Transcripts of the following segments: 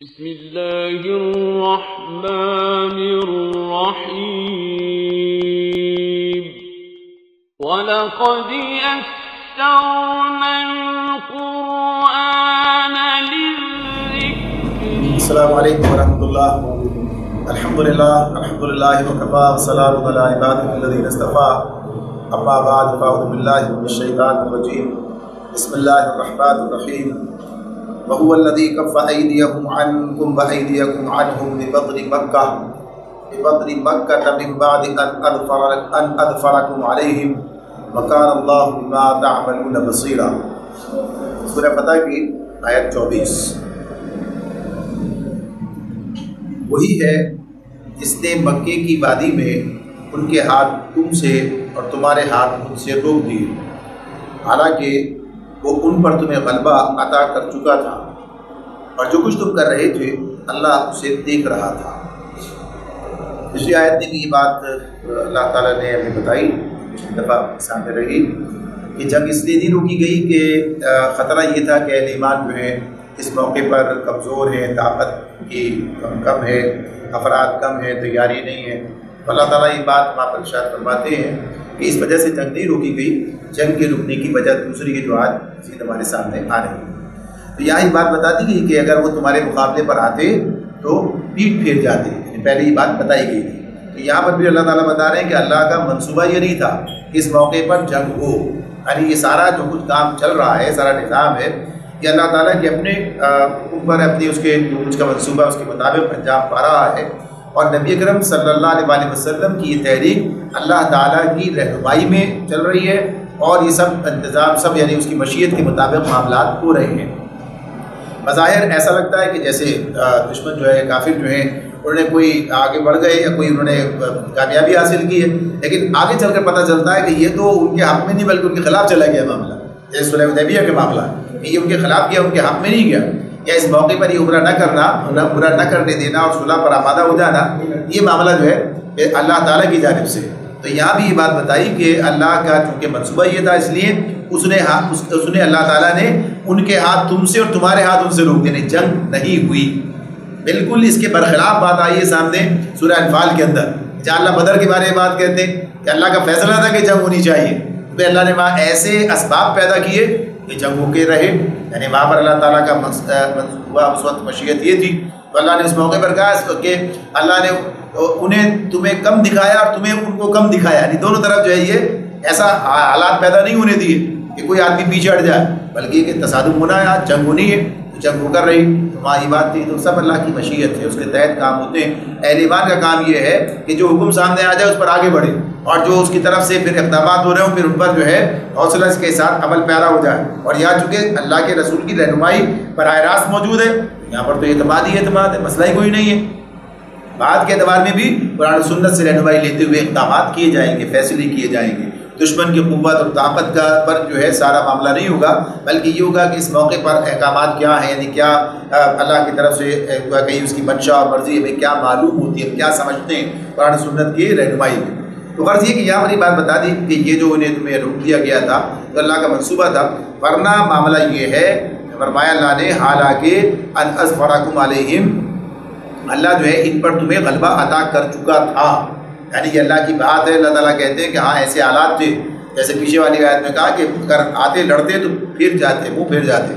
بسم اللہ الرحمن الرحیم وَلَقَدْ يَسَّرْنَا الْقُرْآنَ لِلذِّكْرِ. السلام علیکم ورحمۃ اللہ. الحمدللہ وکفیٰ وسلام علی عبادہ الذین اصطفیٰ. اما بعد فاعوذ باللہ من الشیطان الرجیم. بسم اللہ الرحمن الرحیم. وَهُوَ الَّذِي كَفَّ أَيْدِيَكُمْ عَنْكُمْ وَأَيْدِيَكُمْ عَنْهُمْ بِبَطْنِ مَكَّةَ مِنْ بَعْدِ أَنْ أَظْفَرَكُمْ عَلَيْهِمْ وَكَانَ اللَّهُ بِمَا تَعْمَلُونَ بَصِيرًا. سورہ فتح کی آیت 24. وہی ہے جس نے مکے کی وادی میں ان کے ہاتھ تم سے اور تمہارے ہاتھ ان سے روک دیے، حالانکہ وہ ان پر تمہیں غلبہ عطا کر چکا تھا، اور جو کچھ تم کر رہے تھے اللہ اسے دیکھ رہا تھا. پچھلی آیت میں بھی یہ بات اللہ تعالیٰ نے ہمیں بتائی، پچھلی دفعہ سامنے رہی کہ جنگ اس لیے نہیں روکی گئی کہ خطرہ یہ تھا کہ اہل ایمان جو ہیں اس موقع پر کمزور ہیں، طاقت کی کم ہے، افراد کم ہیں، تیاری نہیں ہے. تو اللہ تعالیٰ یہ بات وہاں پر ارشاد فرماتے ہیں کہ اس وجہ سے جنگ نہیں روکی گئی. جنگ کے رکنے کی وجہ دوسری ہے جو آج مزید ہمارے سامنے آ رہی ہے. تو یہاں یہ بات بتا دی گئی کہ اگر وہ تمہارے مقابلے پر آتے تو پیٹ پھیر جاتے، یعنی پہلے یہ بات بتائی گئی تھی. تو یہاں پر بھی اللہ تعالیٰ بتا رہے ہیں کہ اللہ کا منصوبہ یہ نہیں تھا کہ اس موقع پر جنگ ہو. یعنی یہ سارا جو کچھ کام چل رہا ہے، سارا نظام ہے، یہ اللہ تعالیٰ کے اپنے اوپر اپنی اس کے جو کچھ کا منصوبہ اس کے مطابق انجام پا رہا ہے. اور نبی اکرم صلی اللہ علیہ وسلم کی یہ تحریک اللہ تعالیٰ کی رہنمائی میں چل رہی ہے، اور یہ سب انتظام سب یعنی اس کی مشیت کے مطابق معاملات ہو رہے ہیں. بظاہر ایسا لگتا ہے کہ جیسے دشمن جو ہے، کافر جو ہیں، انہوں نے کوئی آگے بڑھ گئے یا کوئی انہوں نے کامیابی حاصل کی ہے، لیکن آگے چل کر پتہ چلتا ہے کہ یہ تو ان کے حق میں نہیں بلکہ ان کے خلاف چلا گیا معاملہ. جیسے صلح حدیبیہ کے معاملہ کہ یہ ان کے خلاف کیا، ان کے حق میں نہیں گیا، یا اس موقع پر یہ عمرہ نہ کرنا، عمرہ نہ کرنے دینا اور صلح پر آمادہ ہو جانا، یہ معاملہ جو ہے اللہ تعالیٰ کی جانب سے. تو یہاں بھی یہ بات بتائی کہ اللہ کا چونکہ منصوبہ یہ تھا، اس لیے اس نے اللہ تعالیٰ نے ان کے ہاتھ تم سے اور تمہارے ہاتھ ان سے روک دینے. جنگ نہیں ہوئی. بالکل اس کے برخلاف بات آئی ہے سامنے سورہ انفال کے اندر، جہاں اللہ بدر کے بارے میں بات کہتے ہیں کہ اللہ کا فیصلہ تھا کہ جنگ ہونی چاہیے، تو اللہ نے وہاں ایسے اسباب پیدا کیے کہ جنگ ہو کے رہے. یعنی وہاں پر اللہ تعالیٰ کا منصوبہ اس وقت مشیت یہ تھی. تو اللہ نے اس موقع پر کہا کہ اللہ نے انہیں تمہیں کم دکھایا اور تمہیں ان کو کم دکھایا. یعنی دونوں طرف جو ہے یہ ایسا حالات پیدا نہیں ہونے دیے کہ کوئی آدمی پیچھے ہٹ جائے، بلکہ کہ تصادم ہونا ہے، آج جنگ ہونی ہے تو جنگ ہو کر رہی. تو وہاں یہ بات تھی. تو سب اللہ کی مشیت ہے، اس کے تحت کام ہوتے ہیں. اہل ایمان کا کام یہ ہے کہ جو حکم سامنے آ جائے اس پر آگے بڑھے، اور جو اس کی طرف سے پھر اقدامات ہو رہے ہوں پھر ان پر جو ہے حوصلہ اس کے ساتھ عمل پیرا ہو جائے. اور یہاں چونکہ اللہ کے رسول کی رہنمائی براہ راست موجود ہے، یہاں پر تو اعتماد ہی اعتماد ہے، مسئلہ ہی کوئی نہیں ہے. بعد کے اعتبار میں بھی قرآن و سنت سے رہنمائی لیتے ہوئے اقدامات کیے جائیں گے، فیصلے کیے جائیں گے. دشمن کی قوت اور طاقت کا پر جو ہے سارا معاملہ نہیں ہوگا، بلکہ یہ ہوگا کہ اس موقع پر احکامات کیا ہیں، یعنی کیا اللہ کی طرف سے کہیں اس کی منشا اور مرضی ہمیں کیا معلوم ہوتی ہے، کیا سمجھتے ہیں قرآن و سنت کی رہنمائی میں. تو غرض یہ کہ یہاں پر یہ بات بتا دی کہ یہ جو انہیں تمہیں روک دیا گیا تھا تو اللہ کا منصوبہ تھا. ورنہ معاملہ یہ ہے فرمایا اللہ نے حالانکہ ان اظفرکم علیہم، اللہ جو ہے ان پر تمہیں غلبہ عطا کر چکا تھا. یعنی یہ اللہ کی بات ہے. اللہ تعالیٰ کہتے ہیں کہ ہاں ایسے حالات تھے جیسے پیچھے والی آیت میں کہا کہ اگر آتے لڑتے تو پھر جاتے، منہ پھر جاتے،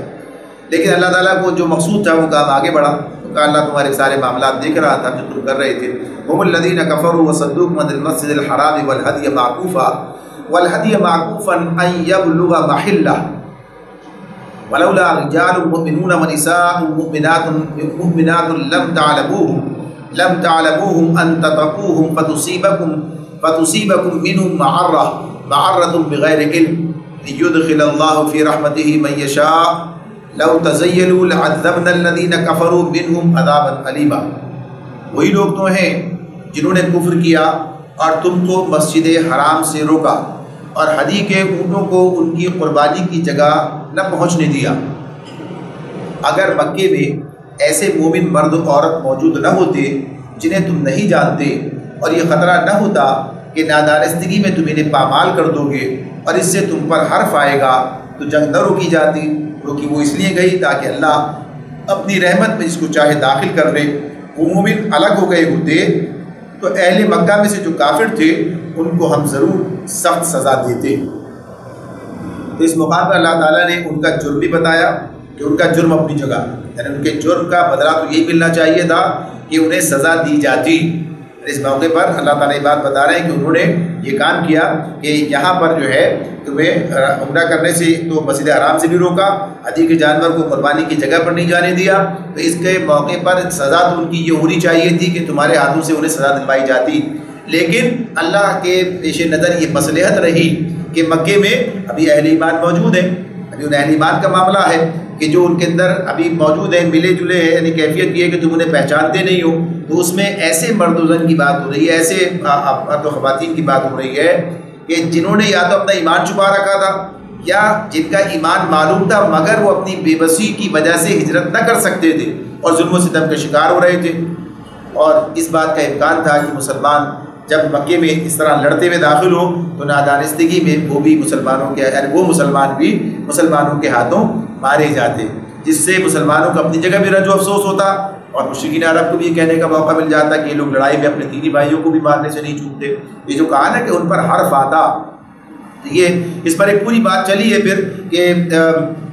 لیکن اللہ تعالیٰ کو جو مقصود تھا وہ کام آگے بڑھا. تو کہا اللہ تمہارے سارے معاملات دیکھ رہا تھا جو تم کر رہے تھے. هم الذين كفروا وصدوكم عن المسجد الحرام والهدي معكوفا ان يبلغ محله ولولا رجال مؤمنون ونساء مؤمنات لم تعلموهم ان تطؤوهم فتصيبكم منهم معرة بغير علم ليدخل الله في رحمته من يشاء لو تزيلوا لعذبنا الذين كفروا منهم عذابا أليما. وہی لوگ تو ہیں جنہوں نے کفر کیا اور تم کو مسجد حرام سے روکا اور ہدی کے اونٹوں کو ان کی قربانی کی جگہ نہ پہنچنے دیا. اگر مکے میں ایسے مومن مرد و عورت موجود نہ ہوتے جنہیں تم نہیں جانتے، اور یہ خطرہ نہ ہوتا کہ نادانستگی میں تم انہیں پامال کر دو گے اور اس سے تم پر حرف آئے گا، تو جنگ نہ روکی جاتی. روکی وہ اس لیے گئی تاکہ اللہ اپنی رحمت میں جس کو چاہے داخل کر لے۔ وہ مومن الگ ہو گئے ہوتے تو اہل مکہ میں سے جو کافر تھے ان کو ہم ضرور سخت سزا دیتے۔ تو اس مقام پر اللہ تعالیٰ نے ان کا جرم بھی بتایا کہ ان کا جرم اپنی جگہ، یعنی ان کے جرم کا بدلہ تو یہی ملنا چاہیے تھا کہ انہیں سزا دی جاتی۔ اس موقع پر اللہ تعالیٰ یہ بات بتا رہے ہیں کہ انہوں نے یہ کام کیا کہ یہاں پر جو ہے تمہیں عمرہ کرنے سے تو مسجد حرام سے بھی روکا، حدیٰ کے جانور کو قربانی کی جگہ پر نہیں جانے دیا، تو اس کے موقع پر سزا تو ان کی یہ ہونی چاہیے تھی کہ تمہارے ہاتھوں سے انہیں سزا دلوائی جاتی۔ لیکن اللہ کے پیش نظر یہ مصلحت رہی کہ مکے میں ابھی اہل ایمان موجود ہیں، ابھی ان اہل ایمان کا معاملہ ہے کہ جو ان کے اندر ابھی موجود ہیں، ملے جلے ہیں، یعنی کیفیت یہ ہے کہ تم انہیں پہچانتے نہیں ہو، تو اس میں ایسے مرد و زن کی بات ہو رہی ہے، ایسے مرد و خواتین کی بات ہو رہی ہے کہ جنہوں نے یا تو اپنا ایمان چھپا رکھا تھا یا جن کا ایمان معلوم تھا مگر وہ اپنی بے بسی کی وجہ سے ہجرت نہ کر سکتے تھے اور ظلم و ستم کا شکار ہو رہے تھے۔ اور اس بات کا امکان تھا کہ مسلمان جب مکے میں اس طرح لڑتے ہوئے داخل ہوں تو نادانستگی میں وہ بھی مسلمانوں کے وہ مسلمان بھی مسلمانوں کے ہاتھوں مارے جاتے، جس سے مسلمانوں کو اپنی جگہ بھی رنج و افسوس ہوتا اور مشرکین عرب کو بھی یہ کہنے کا موقع مل جاتا کہ یہ لوگ لڑائی میں اپنے دینی بھائیوں کو بھی مارنے سے نہیں چوکتے۔ یہ جو کہا نا کہ ان پر حرف آتا، یہ اس پر ایک پوری بات چلی ہے پھر کہ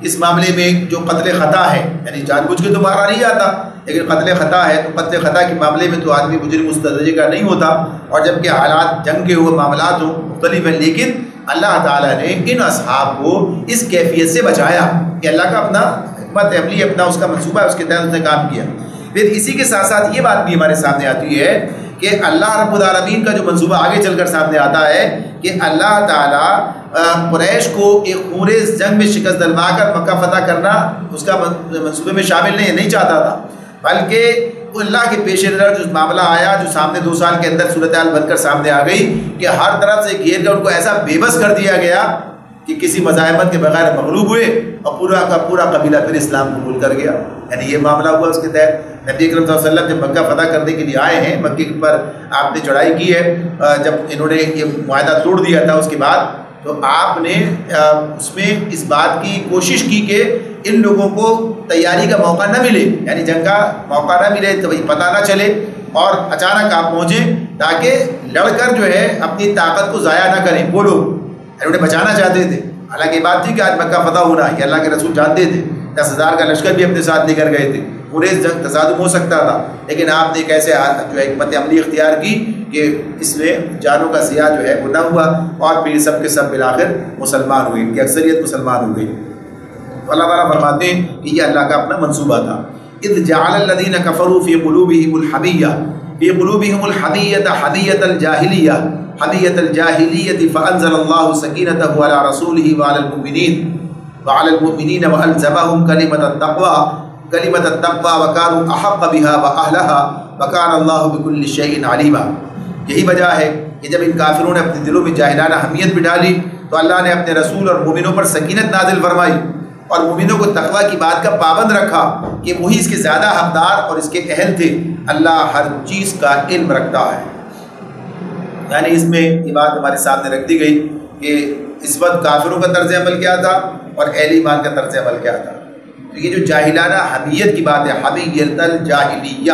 اس معاملے میں جو قتل خطا ہے، یعنی جان بوجھ کے تو مارا نہیں جاتا، لیکن قتل خطا ہے تو قتل خطا کے معاملے میں تو آدمی مجرم اس درجے کا نہیں ہوتا، اور جبکہ حالات جنگ کے ہوئے معاملات ہوں مختلف ہیں، لیکن اللہ تعالیٰ نے ان اصحاب کو اس کیفیت سے بچایا کہ اللہ کا اپنا حکمت عملی، اپنا اس کا منصوبہ ہے، اس کے تحت اس نے کام کیا۔ پھر اسی کے ساتھ ساتھ یہ بات بھی ہمارے سامنے آتی ہے کہ اللہ رب العالمین کا جو منصوبہ آگے چل کر سامنے آتا ہے کہ اللہ تعالیٰ قریش کو ایک پورے جنگ میں شکست دلوا کر مکہ فتح کرنا اس کا منصوبے میں شامل نہیں چاہتا تھا، بلکہ اللہ کے پیش نظر جو معاملہ آیا، جو سامنے 2 سال کے اندر صورتحال بن کر سامنے آ گئی کہ ہر طرف سے گھیر کر ان کو ایسا بے بس کر دیا گیا کہ کسی مزاحمت کے بغیر مغلوب ہوئے اور پورا کا پورا قبیلہ پھر اسلام قبول کر گیا۔ یعنی یہ معاملہ ہوا اس کے تحت نبی اکرم صلی اللہ علیہ وسلم جب مکہ فتح کرنے کے لیے آئے ہیں، مکے پر آپ نے چڑھائی کی ہے، جب انہوں نے یہ معاہدہ توڑ دیا تھا اس کے بعد تو آپ نے اس میں اس بات کی کوشش کی کہ ان لوگوں کو تیاری کا موقع نہ ملے، یعنی جنگ کا موقع نہ ملے، تو پتہ نہ چلے اور اچانک آپ پہنچیں تاکہ لڑ کر جو ہے اپنی طاقت کو ضائع نہ کریں۔ وہ لوگ انہیں بچانا چاہتے تھے، حالانکہ بات تھی کہ آج مکہ فتح ہونا ہے، یہ اللہ کے رسول جانتے تھے، 10,000 کا لشکر بھی اپنے ساتھ لے کر گئے تھے، پورے جنگ تصادم ہو سکتا تھا، لیکن آپ نے ایک ایسے جو حکمت عملی اختیار کی کہ اس میں جانوں کا ضیاع جو ہے وہ نہ ہوا اور پھر سب کے سب بالآخر مسلمان ہوئے، ان کی اکثریت مسلمان ہو گئی۔ اللہ تعالیٰ فرماتے ہیں کہ یہ اللہ کا اپنا منصوبہ تھا۔ اذ جعل الذین کفروا فی قلوبہم الحمیہ حمیۃ الجاہلیہ فانزل اللہ سکینتہ علی رسولہ وعلی المؤمنین والزمہم کلمۃ التقوی وکانوا احق بها واہلها وکان اللہ بکل شیء علیما۔ یہی وجہ ہے کہ جب ان کافروں نے اپنے دلوں میں جاہلانہ حمیت بٹھا لی تو اللہ نے اپنے رسول اور مومنوں پر سکینت نازل فرمائی اور مومنوں کو تقوی کی بات کا پابند رکھا کہ وہی اس کے زیادہ حقدار اور اس کے اہل تھے۔ اللہ ہر چیز کا علم رکھتا ہے، یعنی اس میں یہ بات ہمارے سامنے رکھ دی گئی کہ اس وقت کافروں کا طرز عمل کیا تھا اور اہل ایمان کا طرز عمل کیا تھا۔ تو یہ جو جاہلانہ حمیت کی بات ہے، حمیت الجاہلیہ،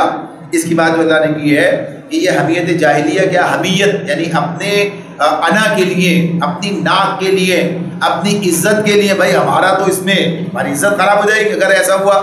اس کی بات جو اللہ نے کی ہے کہ یہ حمیت جاہلیہ کیا، حمیت یعنی اپنے انا کے لیے، اپنی ناک کے لیے، اپنی عزت کے لیے، بھائی ہمارا تو اس میں ہماری عزت خراب ہو جائے گی اگر ایسا ہوا،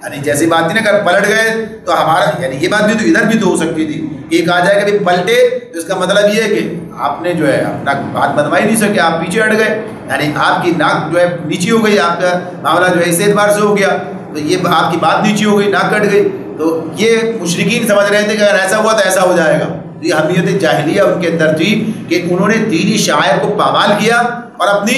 یعنی جیسی بات تھی نا اگر پلٹ گئے تو ہمارا، یعنی یہ بات بھی تو ادھر بھی تو ہو سکتی تھی کہ یہ کہا جائے کہ بھائی پلٹے تو اس کا مطلب یہ ہے کہ آپ نے جو ہے اپنا بات بنوا ہی نہیں سکے، آپ پیچھے ہٹ گئے، یعنی آپ کی ناک جو ہے نیچی ہو گئی، آپ کا معاملہ جو ہے اس اعتبار سے ہو گیا تو یہ آپ کی بات نیچی ہو گئی، ناک کٹ گئی۔ تو یہ مشرکین سمجھ رہے تھے کہ اگر ایسا ہوا تو ایسا ہو جائے گا۔ یہ حمیت جاہلیہ ان کے اندر تھی کہ انہوں نے دینی شاعر کو پامال کیا اور اپنی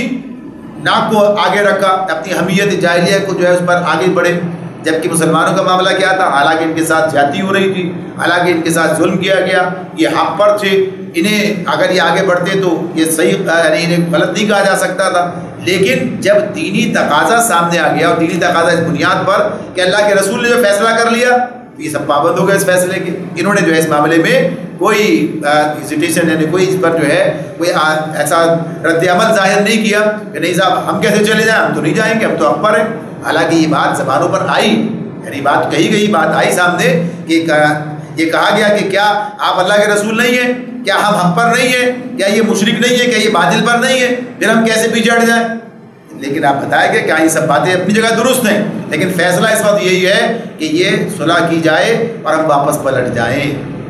ناک کو آگے رکھا، اپنی حمیت جاہلیہ کو جو ہے اس پر آگے بڑھے، جبکہ مسلمانوں کا معاملہ کیا تھا، حالانکہ ان کے ساتھ زیادتی ہو رہی تھی، حالانکہ ان کے ساتھ ظلم کیا گیا، یہ حق پر تھے، انہیں اگر یہ آگے بڑھتے تو یہ صحیح یعنی انہیں غلط نہیں کہا جا سکتا تھا، لیکن جب دینی تقاضا سامنے آ گیا اور دینی تقاضا اس بنیاد پر کہ اللہ کے رسول نے جو فیصلہ کر لیا یہ سب پابند ہو گئے اس فیصلے کے، انہوں نے جو ہے اس معاملے میں کوئی ہیزیٹیشن یعنی کوئی اس پر جو ہے کوئی ایسا رد عمل ظاہر نہیں کیا کہ نہیں صاحب ہم کیسے چلے جائیں، ہم تو نہیں جائیں گے، ہم تو حق پر ہیں۔ حالانکہ یہ بات زبانوں پر آئی یعنی بات کہی گئی، بات آئی سامنے کہ یہ کہا گیا کہ کیا آپ اللہ کے رسول نہیں ہیں، کیا ہم حق پر نہیں ہیں، کیا یہ مشرک نہیں ہے، کیا یہ باطل پر نہیں ہے، پھر ہم کیسے پیچھے ہٹ جائیں؟ لیکن آپ بتائیں گے کیا یہ سب باتیں اپنی جگہ درست ہیں، لیکن فیصلہ اس وقت یہی ہے کہ یہ صلح کی جائے اور ہم واپس پلٹ جائیں۔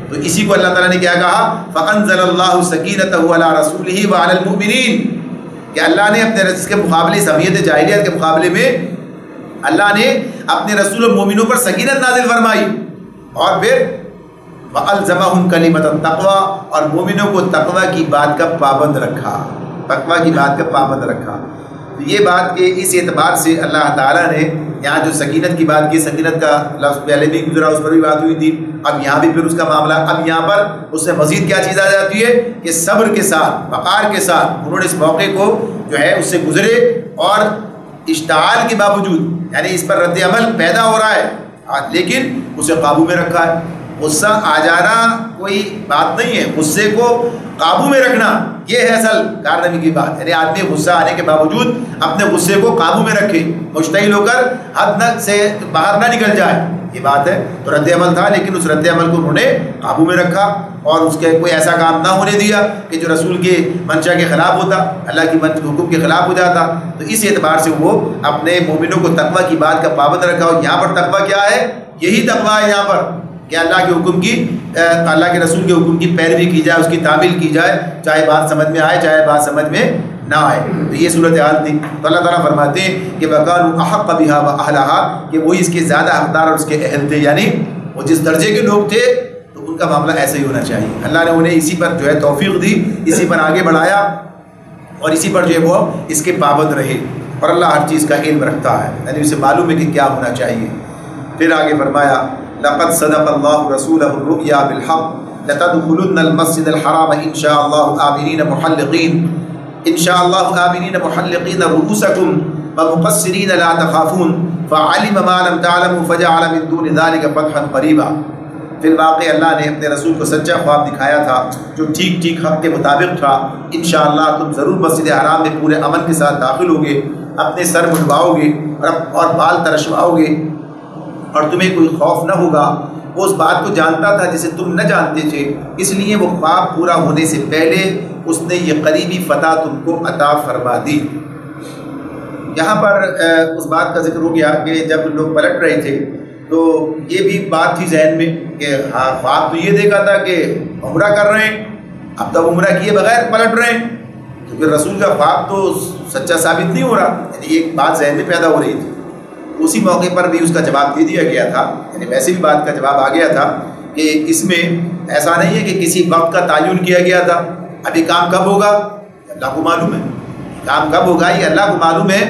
تو اسی کو اللہ تعالیٰ نے کیا کہا، فَأَنزَلَ اللَّهُ سَكِينَتَهُ عَلَىٰ رَسُولِهِ وَعَلَى الْمُؤْمِنِينَ کہ اللہ نے اپنے اس کے مقابلے، سمیت جاہلیت کے مقابلے میں اللہ نے اپنے رسول و مومنوں پر سکینت نازل فرمائی، اور پھر وَأَلْزَمَهُمْ كَلِمَةَ التَّقْوَىٰ اور مومنوں کو تقوی کی بات کا پابند رکھا، تقوی کی بات کا پابند رکھا۔ تو یہ بات کہ اس اعتبار سے اللہ تعالیٰ نے یہاں جو سکینت کی بات کی، سکینت کا لفظ پہلے بھی گزرا، اس پر بھی بات ہوئی تھی، اب یہاں بھی پھر اس کا معاملہ، اب یہاں پر اس سے مزید کیا چیز آ جاتی ہے کہ صبر کے ساتھ، وقار کے ساتھ انہوں نے اس موقع کو جو ہے اس سے گزرے، اور اشتعال کے باوجود یعنی اس پر رد عمل پیدا ہو رہا ہے لیکن اسے قابو میں رکھا ہے۔ غصہ آ جانا کوئی بات نہیں ہے، غصے کو قابو میں رکھنا یہ ہے اصل کارنامے کی بات، یعنی آدمی غصہ آنے کے باوجود اپنے غصے کو قابو میں رکھے، مشتعل ہو کر حد سے باہر نہ نکل جائے، یہ بات ہے۔ تو رد عمل تھا، لیکن اس رد عمل کو انہوں نے قابو میں رکھا اور اس کے کوئی ایسا کام نہ ہونے دیا کہ جو رسول کے منشا کے خلاف ہوتا، اللہ کی حکم کے خلاف ہو جاتا۔ تو اس اعتبار سے وہ اپنے مومنوں کو تقوی کی بات کا پابند رکھا، اور یہاں پر تقوی کیا ہے؟ یہی تقوی ہے یہاں پر کہ اللہ کے حکم کی، اللہ کے رسول کے حکم کی پیروی کی جائے، اس کی تعمیل کی جائے، چاہے بات سمجھ میں آئے چاہے بات سمجھ میں نہ آئے۔ تو یہ صورتحال تھی۔ تو اللہ تعالیٰ فرماتے ہیں کہ وَكَانُوا أَحَقَّ بِهَا وَأَهْلَهَا کہ وہی اس کے زیادہ حقدار اور اس کے اہل تھے، یعنی وہ جس درجے کے لوگ تھے تو ان کا معاملہ ایسا ہی ہونا چاہیے۔ اللہ نے انہیں اسی پر جو ہے توفیق دی، اسی پر آگے بڑھایا، اور اسی پر جو ہے وہ اس کے پابند رہے، اور اللہ ہر چیز کا علم رکھتا ہے، یعنی اسے معلوم ہے کہ کیا ہونا چاہیے۔ پھر آگے فرمایا لقد صدق الله رسوله الرؤيا بالحق لتدخلن المسجد الحرام ان شاء الله آمنين محلقين ان شاء الله آمنين محلقين رؤوسكم ومقصرين لا تخافون فعلم ما لم تعلموا فجعل من دون ذلك فتحا قريبا۔ فی الواقع اللہ نے اپنے رسول کو سچا خواب دکھایا تھا جو ٹھیک ٹھیک حق کے مطابق تھا۔ انشاءاللہ تم ضرور مسجد حرام میں پورے امن کے ساتھ داخل ہوگے، اپنے سر منڈواؤ گے اور بال ترشواؤ گے، اور تمہیں کوئی خوف نہ ہوگا۔ وہ اس بات کو جانتا تھا جسے تم نہ جانتے تھے، اس لیے وہ خواب پورا ہونے سے پہلے اس نے یہ قریبی فتح تم کو عطا فرما دی۔ یہاں پر اس بات کا ذکر ہو گیا کہ جب لوگ پلٹ رہے تھے تو یہ بھی بات تھی ذہن میں کہ ہاں خواب تو یہ دیکھا تھا کہ عمرہ کر رہے ہیں، اب تک عمرہ کیے بغیر پلٹ رہے ہیں، تو پھر رسول کا خواب تو سچا ثابت نہیں ہو رہا، یعنی ایک بات ذہن میں پیدا ہو رہی تھی۔ اسی موقع پر بھی اس کا جواب دے دیا گیا تھا، یعنی ویسے بھی بات کا جواب آ گیا تھا کہ اس میں ایسا نہیں ہے کہ کسی وقت کا تعین کیا گیا تھا، ابھی کام کب ہوگا اللہ کو معلوم ہے، کام کب ہوگا یہ اللہ کو معلوم ہے۔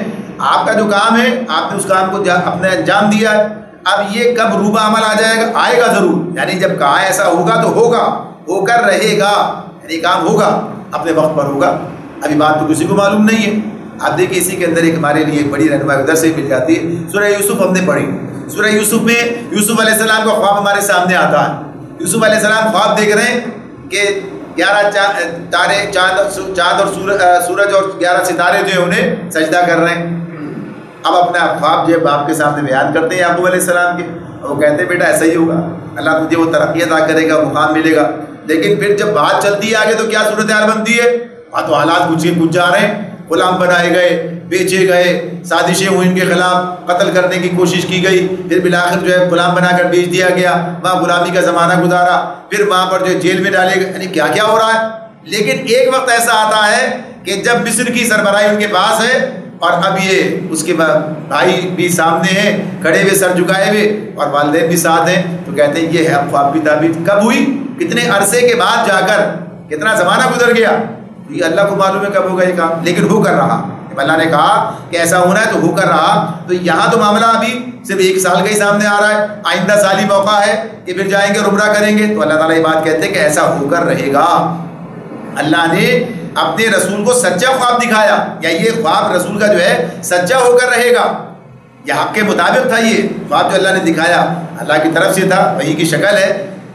آپ کا جو کام ہے آپ نے اس کام کو اپنے انجام دیا ہے، اب یہ کب روبہ عمل آ جائے گا، آئے گا ضرور، یعنی جب کہا ایسا ہوگا تو ہوگا، ہو کر رہے گا، یعنی کام ہوگا، اپنے وقت پر ہوگا، ابھی بات تو کسی کو معلوم نہیں ہے۔ آپ دیکھیں اسی کے اندر ایک ہمارے لیے ایک بڑی رہنمائی ادھر سے مل جاتی ہے۔ سورہ یوسف ہم نے پڑھی، سورہ یوسف میں یوسف علیہ السلام کا خواب ہمارے سامنے آتا ہے۔ یوسف علیہ السلام خواب دیکھ رہے ہیں کہ 11 تارے، چاند اور سورج اور 11 ستارے جو ہیں انہیں سجدہ کر رہے ہیں۔ اب اپنا خواب جو ہے باپ کے سامنے بیان کرتے ہیں یعقوب علیہ السلام کے، اور وہ کہتے ہیں بیٹا ایسا ہی ہوگا، اللہ تجھے وہ ترقی عطا کرے گا، مقام ملے گا۔ لیکن پھر جب بات چلتی ہے آگے تو کیا صورتحال بنتی ہے؟ تو حالات کچھ جا رہے ہیں، غلام بنائے گئے، بیچے گئے، سازشیں ہوئی ان کے خلاف، قتل کرنے کی کوشش کی گئی، پھر بالآخر جو ہے غلام بنا کر بیچ دیا گیا، وہاں غلامی کا زمانہ گزارا، پھر وہاں پر جو ہے جیل میں ڈالے گئے، یعنی کیا کیا ہو رہا ہے۔ لیکن ایک وقت ایسا آتا ہے کہ جب مصر کی سربراہی ان کے پاس ہے اور اب یہ اس کے بھائی بھی سامنے ہیں کھڑے ہوئے سر جھکائے ہوئے اور والدین بھی ساتھ ہیں، تو کہتے ہیں یہ ہے خواب کی تعبیر کب ہوئی، کتنے عرصے کے بعد جا کر، کتنا زمانہ گزر گیا، یہ اللہ کو معلوم ہے کب ہوگا یہ کام، لیکن ہو کر رہا۔ جب اللہ نے کہا کہ ایسا ہونا ہے تو ہو کر رہا۔ تو یہاں تو معاملہ ابھی صرف 1 سال کا ہی سامنے آ رہا ہے، آئندہ سالی موقع ہے کہ پھر جائیں گے اور عمرہ کریں گے، تو اللہ تعالیٰ یہ بات کہتے ہیں کہ ایسا ہو کر رہے گا۔ اللہ نے اپنے رسول کو سچا خواب دکھایا، یا یہ خواب رسول کا جو ہے سچا ہو کر رہے گا، یہ حق کے مطابق تھا۔ یہ خواب جو اللہ نے دکھایا اللہ کی طرف سے تھا، وحی کی شکل ہے،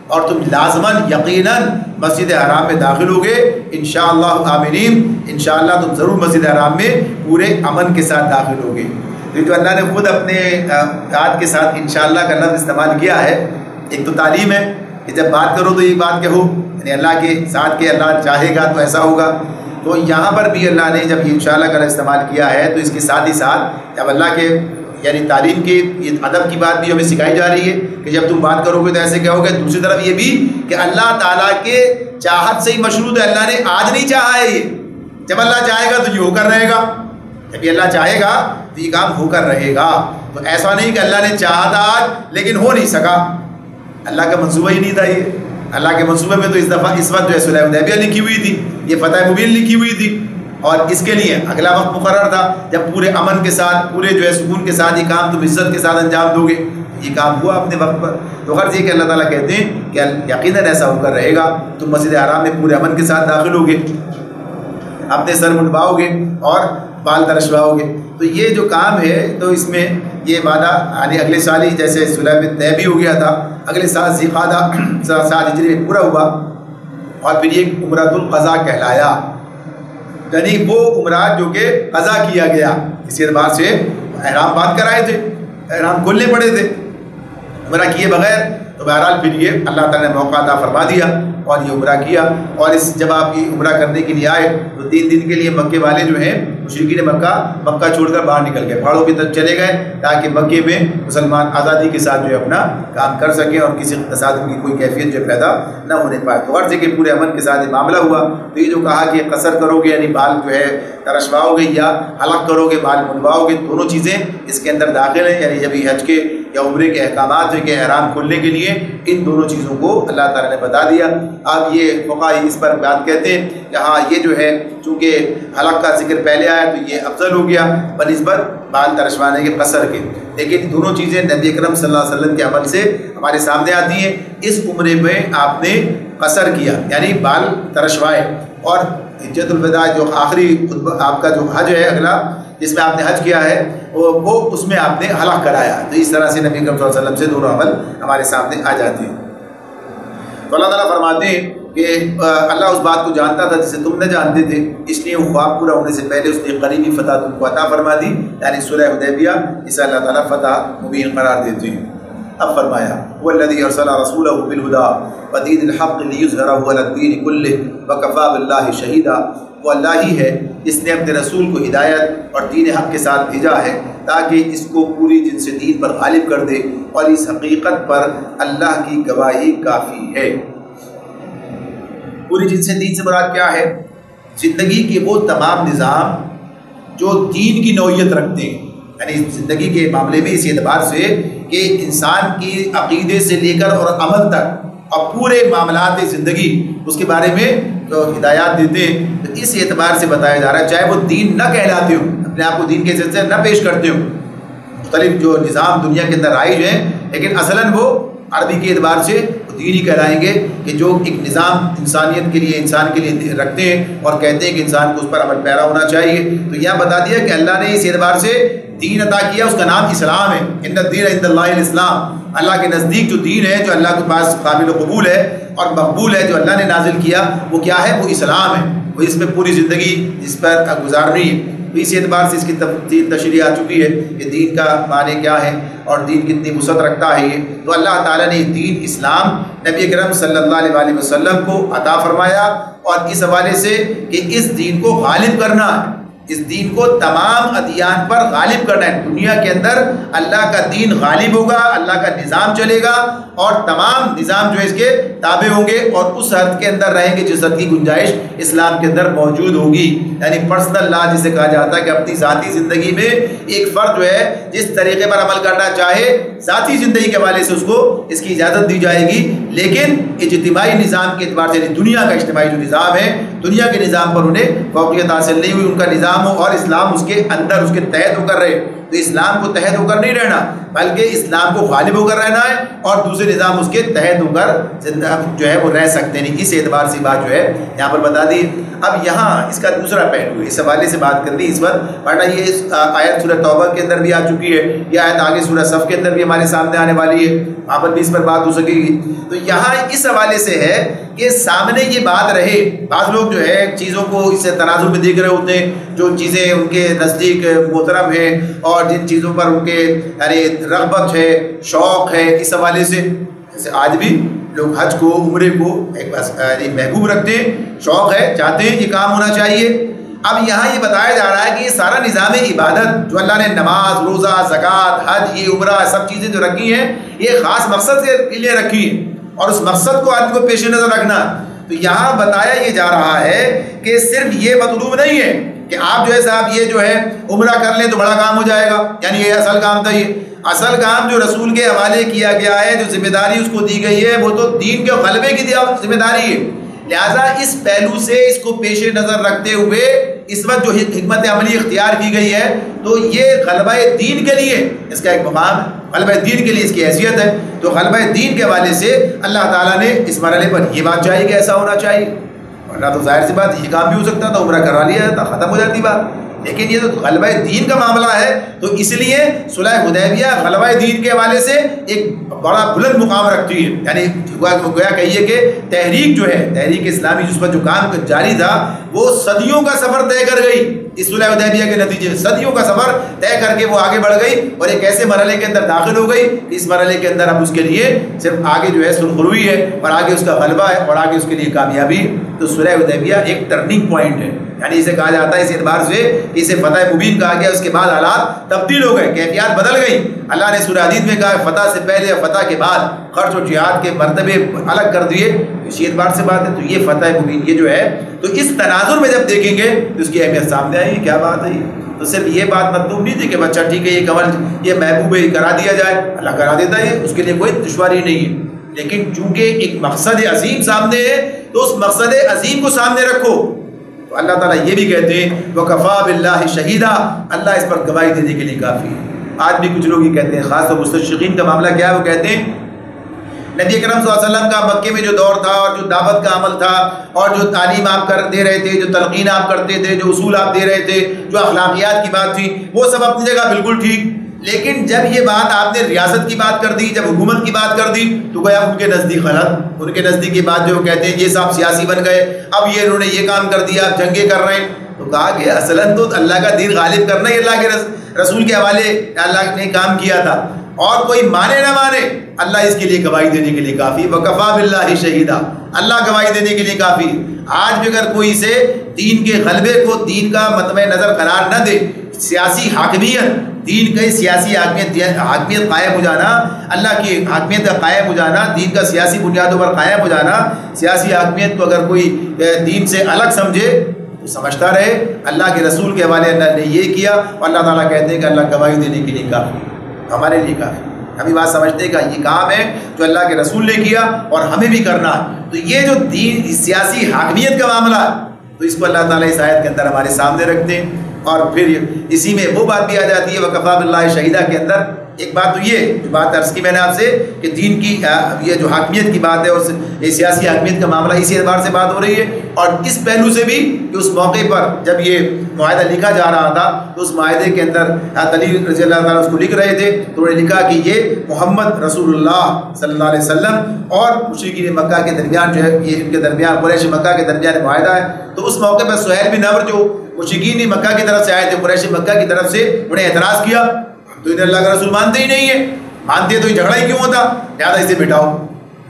اور تم لازماً یقیناً مسجد حرام میں داخل ہوگے انشاءاللہ آمنین، انشاءاللہ تم ضرور مسجد حرام میں پورے امن کے ساتھ داخل ہوگے۔ تو جو اللہ نے خود اپنے یاد کے ساتھ انشاءاللہ کا لفظ استعمال کیا ہے، ایک تو تعلیم ہے کہ جب بات کرو تو یہ بات کہو، یعنی اللہ کے ساتھ کہ اللہ چاہے گا تو ایسا ہوگا. تو یہاں پر بھی اللہ نے جب یہ انشاءاللہ کا لفظ استعمال کیا ہے تو اس کے ساتھ ہی ساتھ جب اللہ کے یعنی تعلیم کے یہ ادب کی بات بھی ہمیں سکھائی جا رہی ہے کہ جب تم بات کرو گے تو ایسے کہو گے. دوسری طرف یہ بھی کہ اللہ تعالیٰ کے چاہت سے ہی مشروط ہے. اللہ نے آج نہیں چاہا ہے، یہ جب اللہ چاہے گا تو یہ ہو کر رہے گا. جب یہ اللہ چاہے گا تو یہ کام ہو کر رہے گا. تو ایسا نہیں کہ اللہ نے چاہا تھا آج لیکن ہو نہیں سکا. اللہ کا منصوبہ ہی نہیں تھا. یہ اللہ کے منصوبے میں تو اس وقت جو ہے صلح حدیبیہ لکھی ہوئی تھی، یہ فتح مبین لکھی ہوئی تھی، اور اس کے لیے اگلا وقت مقرر تھا جب پورے امن کے ساتھ، پورے جو ہے سکون کے ساتھ یہ کام تم عزت کے ساتھ انجام دو گے. یہ کام ہوا اپنے وقت پر. تو غرض یہ کہ اللہ تعالیٰ کہتے ہیں کہ یقیناً ایسا ہو کر رہے گا. تم مسجد حرام میں پورے امن کے ساتھ داخل ہوگے، اپنے سر منڈواؤ گے اور بال ترشواؤ گے. تو یہ جو کام ہے تو اس میں یہ وعدہ یعنی اگلے سال ہی جیسے صلح طے بھی ہو گیا تھا، اگلے سال ذی قعدہ 7 ہجری میں پورا ہوا، اور پھر یہ عمرۃ القضاء کہلایا، یعنی وہ عمرہ جو کہ قضا کیا گیا. اسی اعتبار سے احرام باندھ کر آئے تھے، احرام کھولنے پڑے تھے عمرہ کیے بغیر. تو بہرحال پھر یہ اللہ تعالیٰ نے موقع عطا فرما دیا اور یہ عمرہ کیا. اور جب آپ یہ عمرہ کرنے کے لیے آئے تو 3 دن کے لیے مکے والے جو ہیں مشرکین مکہ چھوڑ کر باہر نکل گئے، پہاڑوں کی طرف چلے گئے تاکہ مکے میں مسلمان آزادی کے ساتھ جو ہے اپنا کام کر سکیں اور کسی تصادم کی کوئی کیفیت جو پیدا نہ ہونے پائے. تو ہر جگہ پورے امن کے ساتھ یہ معاملہ ہوا. تو یہ جو کہا کہ قصر کرو گے یعنی بال جو ہے ترشواؤ گے یا حلق کرو گے، بال منڈواؤ گے، دونوں چیزیں اس کے اندر داخل ہیں. یعنی جب یہ حج کے یا عمرے کے احکامات ہیں کہ احرام کھولنے کے لیے ان دونوں چیزوں کو اللہ تعالیٰ نے بتا دیا. اب یہ فقہاء اس پر بات کہتے ہیں کہ ہاں یہ جو ہے چونکہ حلق کا ذکر پہلے آیا تو یہ افضل ہو گیا بنسبت بال ترشوانے کے قصر کے، لیکن دونوں چیزیں نبی اکرم صلی اللہ علیہ وسلم کے عمل سے ہمارے سامنے آتی ہیں. اس عمرے میں آپ نے قصر کیا یعنی بال ترشوائے، اور حجۃ الوداع جو آخری آپ کا جو حج ہے اگلا جس میں آپ نے حج کیا ہے وہ اس میں آپ نے حلق کرایا. تو اس طرح سے نبی اکرم صلی اللہ علیہ وسلم سے دونوں عمل ہمارے سامنے آ جاتے ہیں. تو اللہ تعالیٰ فرماتے ہیں کہ اللہ اس بات کو جانتا تھا جسے تم نہ جانتے تھے، اس لیے وہ خواب پورا ہونے سے پہلے اس نے قریبی فتح تم کو عطا فرما دی، یعنی صلح حدیبیہ. اسے اللہ تعالیٰ فتح مبین قرار دیتے ہیں. اب فرمایا هو الذي ارسل رسوله بالهدى ودين الحق ليظهره على الدين كله وكفى بالله شهيدا. وہ اللہ ہی ہے جس نے اپنے رسول کو ہدایت اور دین حق کے ساتھ بھیجا ہے تاکہ اس کو پوری جنس دین پر غالب کر دے، اور اس حقیقت پر اللہ کی گواہی کافی ہے. پوری جنس دین سے مراد کیا ہے؟ زندگی کے وہ تمام نظام جو دین کی نوعیت رکھتے ہیں، یعنی زندگی کے معاملے میں اس اعتبار سے کہ انسان کی عقیدے سے لے کر اور عمل تک اور پورے معاملات زندگی اس کے بارے میں جو ہدایات دیتے ہیں. تو اس اعتبار سے بتایا جا رہا ہے چاہے وہ دین نہ کہلاتے ہوں، اپنے آپ کو دین کے سلسلے نہ پیش کرتے ہوں، مختلف جو نظام دنیا کے اندر رائج ہیں، لیکن اصلاً وہ عربی کے اعتبار سے دین ہی کہلائیں گے کہ جو ایک نظام انسانیت کے لیے انسان کے لیے رکھتے ہیں اور کہتے ہیں کہ انسان کو اس پر عمل پیرا ہونا چاہیے. تو یہاں بتا دیا کہ اللہ نے اس اعتبار سے دین عطا کیا، اس کا نام اسلام ہے. ان الدین عند اللہ الاسلام، اللہ کے نزدیک جو دین ہے جو اللہ کے پاس قابل و قبول ہے اور مقبول ہے جو اللہ نے نازل کیا وہ کیا ہے؟ وہ اسلام ہے. وہ اس میں پوری زندگی اس پر گزارنی ہے. تو اس اعتبار سے اس کی تفصیل تشریح آ چکی ہے کہ دین کا معنی کیا ہے اور دین کتنی وسعت رکھتا ہے. یہ تو اللہ تعالیٰ نے دین اسلام نبی اکرم صلی اللہ علیہ وسلم کو عطا فرمایا، اور اس حوالے سے کہ اس دین کو غالب کرنا ہے، اس دین کو تمام ادیان پر غالب کرنا ہے. دنیا کے اندر اللہ کا دین غالب ہوگا، اللہ کا نظام چلے گا، اور تمام نظام جو اس کے تابع ہوں گے اور اس حد کے اندر رہیں گے جس حد کی گنجائش اسلام کے اندر موجود ہوگی. یعنی پرسنل لا جسے کہا جاتا ہے کہ اپنی ذاتی زندگی میں ایک فرد جو ہے جس طریقے پر عمل کرنا چاہے ذاتی زندگی کے حوالے سے اس کو اس کی اجازت دی جائے گی، لیکن اجتماعی نظام کے اعتبار سے دنیا کا اجتماعی جو نظام ہے، دنیا کے نظام پر انہیں فوقیت حاصل نہیں ہوئی. ان کا نظام ہو اور اسلام اس کے اندر اس کے تحت ہو کر رہے. تو اسلام کو تحت ہو کر نہیں رہنا بلکہ اسلام کو غالب ہو کر رہنا ہے، اور دوسرے نظام اس کے تحت ہو کر جو ہے وہ رہ سکتے نہیں. اس اعتبار سے بات جو ہے یہاں پر بتا دی. اب یہاں اس کا دوسرا پہلو اس حوالے سے بات کرنی اس وقت ورنہ یہ آیت سورہ توبہ کے اندر بھی آ چکی ہے، یہ آیت آگے سورہ صف کے اندر بھی ہمارے سامنے آنے والی ہے، وہاں پر بھی اس پر بات ہو سکے گی. تو یہاں اس حوالے سے ہے کہ سامنے یہ بات رہے. بعض لوگ جو ہے چیزوں کو اس سے تناظر میں دیکھ رہے ہوتے ہیں، جو چیزیں ان کے نزدیک محترم ہیں اور اور جن چیزوں پر ان کے یعنی رغبت ہے، شوق ہے، اس حوالے سے جیسے آج بھی لوگ حج کو، عمرے کو ایک یعنی محبوب رکھتے ہیں، شوق ہے، چاہتے ہیں یہ کام ہونا چاہیے۔ اب یہاں یہ بتایا جا رہا ہے کہ یہ سارا نظام عبادت جو اللہ نے نماز، روزہ، زکوٰۃ، حج، یہ عمرہ سب چیزیں جو رکھی ہیں یہ خاص مقصد کے لیے رکھی ہیں اور اس مقصد کو آدمی کو پیش نظر رکھنا۔ تو یہاں بتایا یہ جا رہا ہے کہ صرف یہ مطلوب نہیں ہے کہ آپ جو ہے صاحب یہ جو ہے عمرہ کر لیں تو بڑا کام ہو جائے گا، یعنی یہ اصل کام تھا۔ یہ اصل کام جو رسول کے حوالے کیا گیا ہے، جو ذمہ داری اس کو دی گئی ہے، وہ تو دین کے غلبے کی ذمہ داری ہے۔ لہٰذا اس پہلو سے اس کو پیش نظر رکھتے ہوئے اس وقت جو حکمت عملی اختیار کی گئی ہے تو یہ غلبہ دین کے لیے اس کا ایک مقام ہے، غلبہ دین کے لیے اس کی حیثیت ہے۔ تو غلبہ دین کے حوالے سے اللہ تعالیٰ نے اس مرحلے پر یہ بات چاہیے کہ ایسا ہونا چاہیے، ورنہ تو ظاہر سی بات یہ کام بھی ہو سکتا تھا، عمرہ کرا لیا جاتا، ختم ہو جاتی بات۔ لیکن یہ تو غلبہ دین کا معاملہ ہے تو اس لیے صلح حدیبیہ غلبہ دین کے حوالے سے ایک بڑا بلند مقام رکھتی ہے۔ یعنی گویا کہیے کہ تحریک جو ہے، تحریک اسلامی جس پر جو کام جاری تھا وہ صدیوں کا سفر طے کر گئی اس صلح حدیبیہ کے نتیجے میں، صدیوں کا سفر طے کر کے وہ آگے بڑھ گئی اور ایک ایسے مرحلے کے اندر داخل ہو گئی کہ اس مرحلے کے اندر اب اس کے لیے صرف آگے جو ہے سرخروئی ہے اور آگے اس کا غلبہ ہے اور آگے اس کے لیے کامیابی۔ تو صلح حدیبیہ ایک ٹرننگ پوائنٹ ہے، یعنی اسے کہا جاتا ہے اس اعتبار سے کہ اسے فتح مبین کہا گیا۔ اس کے بعد حالات تبدیل ہو گئے، کیفیات بدل گئی۔ اللہ نے سورہ حدید میں کہا فتح سے پہلے اور فتح کے بعد خرچ و جہاد کے مرتبے الگ کر دیے، اسی اعتبار سے بات ہے۔ تو یہ فتح مبین یہ جو ہے تو اس تناظر میں جب دیکھیں گے تو اس کی اہمیت سامنے آئے گی۔ کیا بات ہے یہ؟ تو صرف یہ بات مطلوب نہیں تھی کہ بچہ ٹھیک ہے یہ کمل یہ محبوب ہے کرا دیا جائے، اللہ کرا دیتا ہے، اس کے لیے کوئی دشواری نہیں ہے۔ لیکن چونکہ ایک مقصد عظیم سامنے ہے تو اس مقصد عظیم کو سامنے رکھو۔ تو اللہ تعالیٰ یہ بھی کہتے ہیں وَكَفَى بِاللَّهِ شَهِيدًا، اللہ اس پر گواہی دینے کے لیے کافی ہے۔ آج بھی کچھ لوگ یہ کہتے ہیں، خاص طور مستشرقین کا معاملہ کیا ہے، وہ کہتے ہیں نبی اکرم صلی اللہ علیہ وسلم کا مکے میں جو دور تھا اور جو دعوت کا عمل تھا اور جو تعلیم آپ دے رہے تھے، جو تلقین آپ کرتے تھے، جو اصول آپ دے رہے تھے، جو اخلاقیات کی بات تھی، وہ سب اپنی جگہ بالکل ٹھیک۔ لیکن جب یہ بات آپ نے ریاست کی بات کر دی، جب حکومت کی بات کر دی تو گویا ان کے نزدیک غلط، ان کے نزدیک یہ بات جو کہتے ہیں یہ صاحب سیاسی بن گئے، اب یہ انہوں نے یہ کام کر دیا، اب جنگیں کر رہے ہیں۔ تو کہا کہ اصلاً تو اللہ کا دین غالب کرنا ہی اللہ کے رسول کے حوالے اللہ نے کام کیا تھا، اور کوئی مانے نہ مانے اللہ اس کے لیے گواہی دینے کے لیے کافی۔ وَكَفَى بِاللَّهِ شَهِيدًا، اللہ گواہی دینے کے لیے کافی۔ آج بھی اگر کوئی سے دین کے غلبے کو دین کا مطمع نظر قرار نہ دے، سیاسی حاکمیت، دین کی سیاسی حاکمیت قائم ہو جانا، اللہ کی حاکمیت کا قائم ہو جانا، دین کا سیاسی بنیادوں پر قائم ہو جانا، سیاسی حاکمیت کو اگر کوئی دین سے الگ سمجھے تو سمجھتا رہے اللہ کے رسول کے حوالے اللہ نے یہ کیا، اور اللہ تعالیٰ کہتے ہیں کہ اللہ گواہی دینے کے لیے کافی، ہمارے لیے کافی۔ ہم بات سمجھتے ہیں کہ یہ کام ہے جو اللہ کے رسول نے کیا اور ہمیں بھی کرنا ہے۔ تو یہ جو دین سیاسی حاکمیت کا معاملہ ہے تو اس کو اللہ تعالیٰ اس آیت کے اندر ہمارے سامنے رکھتے ہیں، اور پھر اسی میں وہ بات بھی آ جاتی ہے وَكَفَى بِاللَّهِ شَهِيدًا کے اندر۔ ایک بات تو یہ جو بات عرض کی میں نے آپ سے کہ دین کی یہ جو حاکمیت کی بات ہے اور سیاسی حاکمیت کا معاملہ اسی اعتبار سے بات ہو رہی ہے، اور اس پہلو سے بھی کہ اس موقع پر جب یہ معاہدہ لکھا جا رہا تھا تو اس معاہدے کے اندر علی رضی اللہ تعالیٰ اس کو لکھ رہے تھے تو انہوں نے لکھا کہ یہ محمد رسول اللہ صلی اللہ علیہ وسلم اور مشرکین مکہ کے درمیان جو ہے یہ ان کے درمیان قریش مکہ کے درمیان معاہدہ ہے۔ تو اس موقع پر سہیل بن عمرو جو مشرکین مکہ کی طرف سے آئے تھے، قریش مکہ کی طرف سے، انہیں اعتراض کیا تو انہیں اللہ کا رسول مانتے ہی نہیں ہے، مانتے تو یہ جھگڑا ہی کیوں ہوتا، لہٰذا اسے بٹھاؤ۔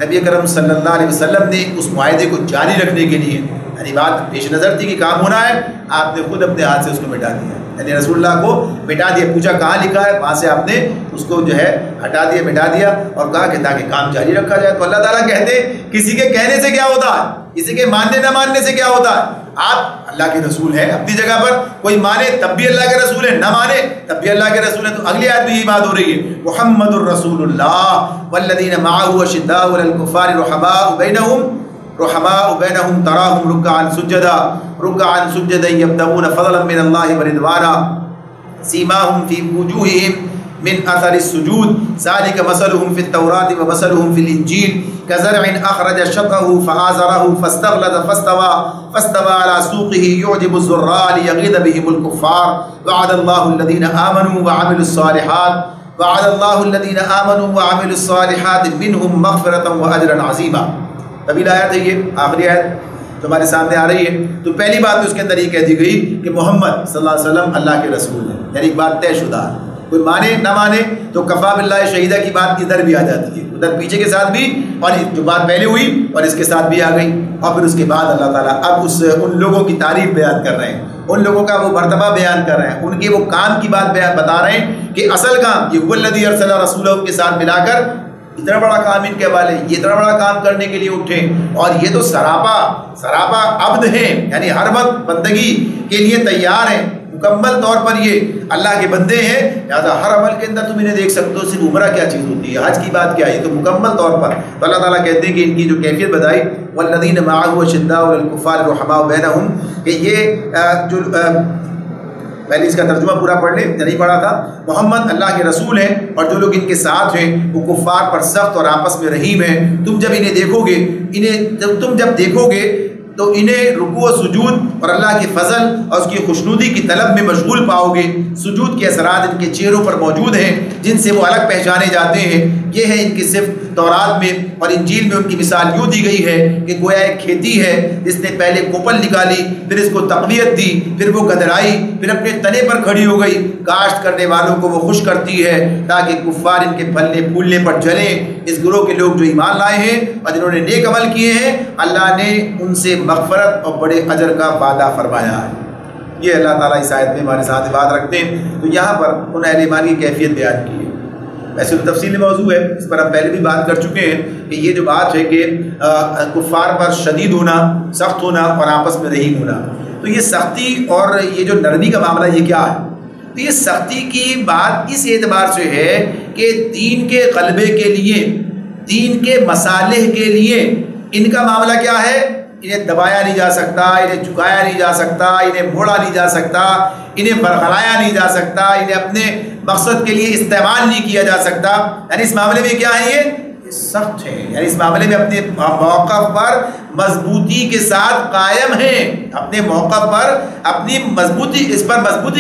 نبی اکرم صلی اللہ علیہ وسلم نے اس معاہدے کو جاری رکھنے کے لیے، یعنی بات پیش نظر تھی کہ کام ہونا ہے، آپ نے خود اپنے ہاتھ سے اس کو مٹا دیا، یعنی رسول اللہ کو مٹا دیا۔ پوچھا کہاں لکھا ہے، وہاں سے آپ نے اس کو جو ہے ہٹا دیا، مٹا دیا، اور کہا کہ تاکہ کام جاری رکھا جائے۔ تو اللہ تعالیٰ کہتے ہیں کسی کے کہنے سے کیا ہوتا ہے، کسی کے ماننے نہ ماننے سے کیا ہوتا ہے، آپ اللہ کے رسول ہیں اپنی جگہ پر، کوئی مانے تب بھی اللہ کے رسول ہیں، نہ مانے تب بھی اللہ کے رسول ہیں۔ تو اگلی آیت میں یہ بات ہو رہی ہے محمد الرسول اللہ والذین معه اشداء علی الکفار رحماء بینہم تراہم رکعا سجدا یبتغون فضلا من اللہ ورضوانا سیماہم فی وجوہہم من اثر السجود ذلك مثلهم في التوراة ومثلهم في الانجيل كزرع اخرج شطأه فآزره فاستغلظ فاستوى على سوقه يعجب الزراع ليغيظ بهم الكفار وعد الله الذين آمنوا وعملوا الصالحات منهم مغفرة واجرا عظيما۔ طویل آیت ہے یہ، آخری آیت جو ہمارے سامنے آ رہی ہے۔ تو پہلی بات تو اس کے اندر یہ کہہ دی گئی کہ محمد صلی اللہ علیہ وسلم اللہ کے رسول ہیں، یعنی ایک بات طے شدہ ہے۔ کوئی مانے نہ مانے تو کفا باللہ شہیدہ کی بات ادھر بھی آ جاتی ہے، ادھر پیچھے کے ساتھ بھی، اور جو بات پہلے ہوئی اور اس کے ساتھ بھی آ گئی. اور پھر اس کے بعد اللہ تعالیٰ اب ان لوگوں کی تعریف بیان کر رہے ہیں، ان لوگوں کا وہ مرتبہ بیان کر رہے ہیں، ان کے وہ کام کی بات بتا رہے ہیں کہ اصل کام یہ هو الذی ارسل رسولہ کے ساتھ ملا کر اتنا بڑا کام ان کے حوالے، یہ اتنا بڑا کام کرنے کے لیے اٹھے، اور یہ تو سراپا عبد ہیں، یعنی ہر وقت بندگی کے لیے تیار ہیں، مکمل طور پر یہ اللہ کے بندے ہیں. لہٰذا ہر عمل کے اندر تم انہیں دیکھ سکتے ہو. صرف عمرہ کیا چیز ہوتی ہے، حج کی بات کیا ہے، یہ تو مکمل طور پر. تو اللہ تعالیٰ کہتے ہیں کہ ان کی جو کیفیت بتائی والذین معه اشداء علی الکفار رحماء بینہم، کہ یہ جو پہلے اس کا ترجمہ پورا پڑھ لیں، نہیں پڑھا تھا. محمد اللہ کے رسول ہیں اور جو لوگ ان کے ساتھ ہیں وہ کفار پر سخت اور آپس میں رحیم ہیں. تم جب انہیں دیکھو گے تو انہیں رکوع و سجود اور اللہ کے فضل اور اس کی خوشنودی کی طلب میں مشغول پاؤ گے. سجود کے اثرات ان کے چہروں پر موجود ہیں جن سے وہ الگ پہچانے جاتے ہیں. یہ ہے ان کی صرف تورات میں اور انجیل میں ان کی مثال یوں دی گئی ہے کہ گویا ایک کھیتی ہے جس نے پہلے کوپل نکالی، پھر اس کو تقویت دی، پھر وہ گدرائی، پھر اپنے تنے پر کھڑی ہو گئی. کاشت کرنے والوں کو وہ خوش کرتی ہے تاکہ کفار ان کے پھلنے پھولنے پر جلیں. اس گروہ کے لوگ جو ایمان لائے ہیں اور جنہوں نے نیک عمل کیے ہیں، اللہ نے ان سے مغفرت اور بڑے اجر کا وعدہ فرمایا ہے. یہ اللہ تعالیٰ اس آیت میں ہمارے ساتھ بات رکھتے ہیں. تو یہاں پر ان اہل ایمان کی کیفیت بیان کی ہے. ایسے تو تفصیلی موضوع ہے، اس پر ہم پہلے بھی بات کر چکے ہیں کہ یہ جو بات ہے کہ کفار پر شدید ہونا، سخت ہونا اور آپس میں رحیم ہونا، تو یہ سختی اور یہ جو نرمی کا معاملہ یہ کیا ہے؟ تو یہ سختی کی بات اس اعتبار سے ہے کہ دین کے غلبے کے لیے، دین کے مصالح کے لیے ان کا معاملہ کیا ہے؟ انہیں دبایا نہیں جا سکتا، انہیں جھکایا نہیں جا سکتا، انہیں موڑا نہیں جا سکتا، انہیں برگلایا نہیں جا سکتا، انہیں اپنے مقصد کے لیے استعمال نہیں کیا جا سکتا. یعنی اس معاملے میں کیا ہے؟ یہ سخت ہے، یعنی اس معاملے میں اپنے موقف پر مضبوطی کے ساتھ قائم ہیں، اپنے موقف پر اپنی مضبوطی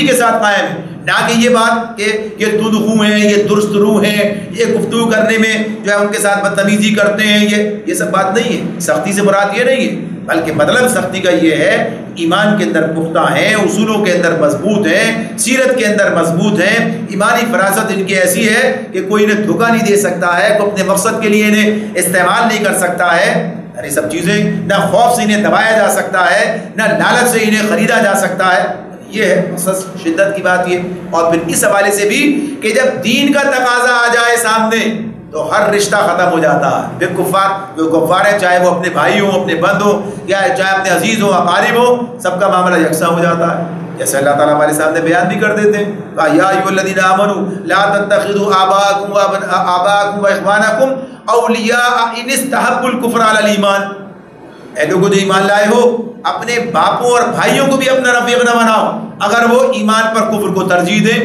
کے ساتھ قائم ہیں. نہ کہ یہ بات کہ یہ تدخو ہیں، یہ درست رو ہیں، یہ گفتگو کرنے میں جو ہے ان کے ساتھ بدتمیزی کرتے ہیں، یہ سب بات نہیں ہے. سختی سے مراد یہ نہیں ہے، بلکہ مطلب سختی کا یہ ہے ایمان کے اندر پختہ ہیں، اصولوں کے اندر مضبوط ہیں، سیرت کے اندر مضبوط ہیں، ایمانی فراست ان کی ایسی ہے کہ کوئی انہیں دھوکہ نہیں دے سکتا ہے، کوئی اپنے مقصد کے لیے انہیں استعمال نہیں کر سکتا ہے. یعنی سب چیزیں نہ خوف سے انہیں دبایا جا سکتا ہے، نہ لالچ سے انہیں خریدا جا سکتا ہے. یہ ہے شدت کی بات. یہ اور پھر اس حوالے سے بھی کہ جب دین کا تقاضا آ جائے سامنے تو ہر رشتہ ختم ہو جاتا ہے. پھر جو کفار ہیں، چاہے وہ اپنے بھائی ہوں، اپنے بند ہوں، یا چاہے اپنے عزیز ہوں، اقارب ہوں، سب کا معاملہ یکساں ہو جاتا ہے. جیسے اللہ تعالیٰ ہمارے سامنے بیان بھی کر دیتے ہیں، کہا یا ایھا الذین آمنوا لا تتخذوا آباءکم واخوانکم اولیاء ان استحبوا الکفر علی الایمان. اے لوگوں جو ایمان لائے ہو، اپنے باپوں اور بھائیوں کو بھی اپنا رفیق نہ بناؤ اگر وہ ایمان پر کفر کو ترجیح دیں.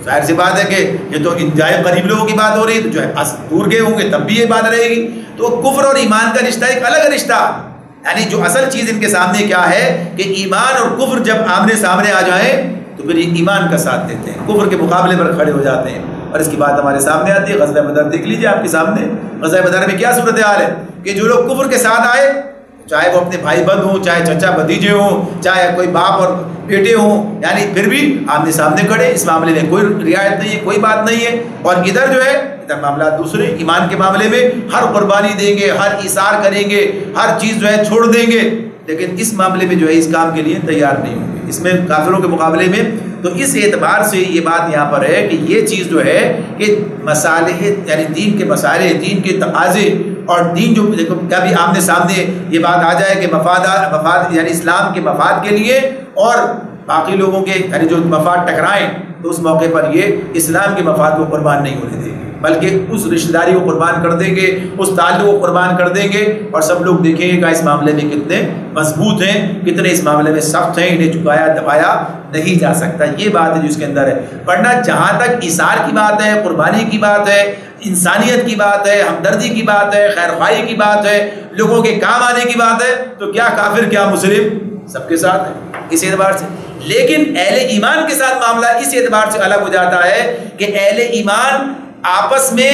ظاہر سی بات ہے کہ یہ تو انتہائی قریب لوگوں کی بات ہو رہی ہے، تو جو ہے دور گئے ہوں گے تب بھی یہ بات رہے گی. تو کفر اور ایمان کا رشتہ ایک الگ رشتہ، یعنی جو اصل چیز ان کے سامنے کیا ہے کہ ایمان اور کفر جب آمنے سامنے آ جائیں تو پھر یہ ایمان کا ساتھ دیتے ہیں، کفر کے مقابلے پر کھڑے ہو جاتے ہیں. اور اس کی بات ہمارے سامنے آتی ہے. غزوہ بدر دیکھ لیجیے آپ کے سامنے، غزوہ بدر میں کیا صورتحال ہے کہ جو لوگ کفر کے ساتھ آئے، چاہے وہ اپنے بھائی بند ہوں، چاہے چچا بھتیجے ہوں، چاہے کوئی باپ اور بیٹے ہوں، یعنی پھر بھی آمنے سامنے کھڑے. اس معاملے میں کوئی رعایت نہیں ہے، کوئی بات نہیں ہے. اور ادھر جو ہے ادھر معاملات دوسرے. ایمان کے معاملے میں ہر قربانی دیں گے، ہر ایثار کریں گے، ہر چیز جو ہے چھوڑ دیں گے، لیکن اس معاملے میں جو ہے اس کام کے لیے تیار نہیں ہوں گے، اس میں کافروں کے مقابلے میں. تو اس اعتبار سے یہ بات یہاں پر ہے کہ یہ چیز جو ہے کہ مصالح، یعنی دین کے مصالح، دین کے تقاضے اور دین جو کبھی آمنے سامنے یہ بات آ جائے کہ مفاد یعنی اسلام کے مفاد کے لیے اور باقی لوگوں کے یعنی جو مفاد ٹکرائیں، تو اس موقع پر یہ اسلام کے مفاد کو قربان نہیں ہونے دیں گے، بلکہ اس رشتہ داری کو قربان کر دیں گے، اس تعلق کو قربان کر دیں گے. اور سب لوگ دیکھیں گے کہ اس معاملے میں کتنے مضبوط ہیں، کتنے اس معاملے میں سخت ہیں، انہیں جھکایا دبایا نہیں جا سکتا. یہ بات ہے جو اس کے اندر ہے. ورنہ جہاں تک ایثار کی بات ہے، قربانی کی بات ہے، انسانیت کی بات ہے، ہمدردی کی بات ہے، خیر خواہی کی بات ہے، لوگوں کے کام آنے کی بات ہے، تو کیا کافر کیا مسلم سب کے ساتھ ہے اس اعتبار سے. لیکن اہل ایمان کے ساتھ معاملہ اس اعتبار سے الگ ہو جاتا ہے کہ اہل ایمان آپس میں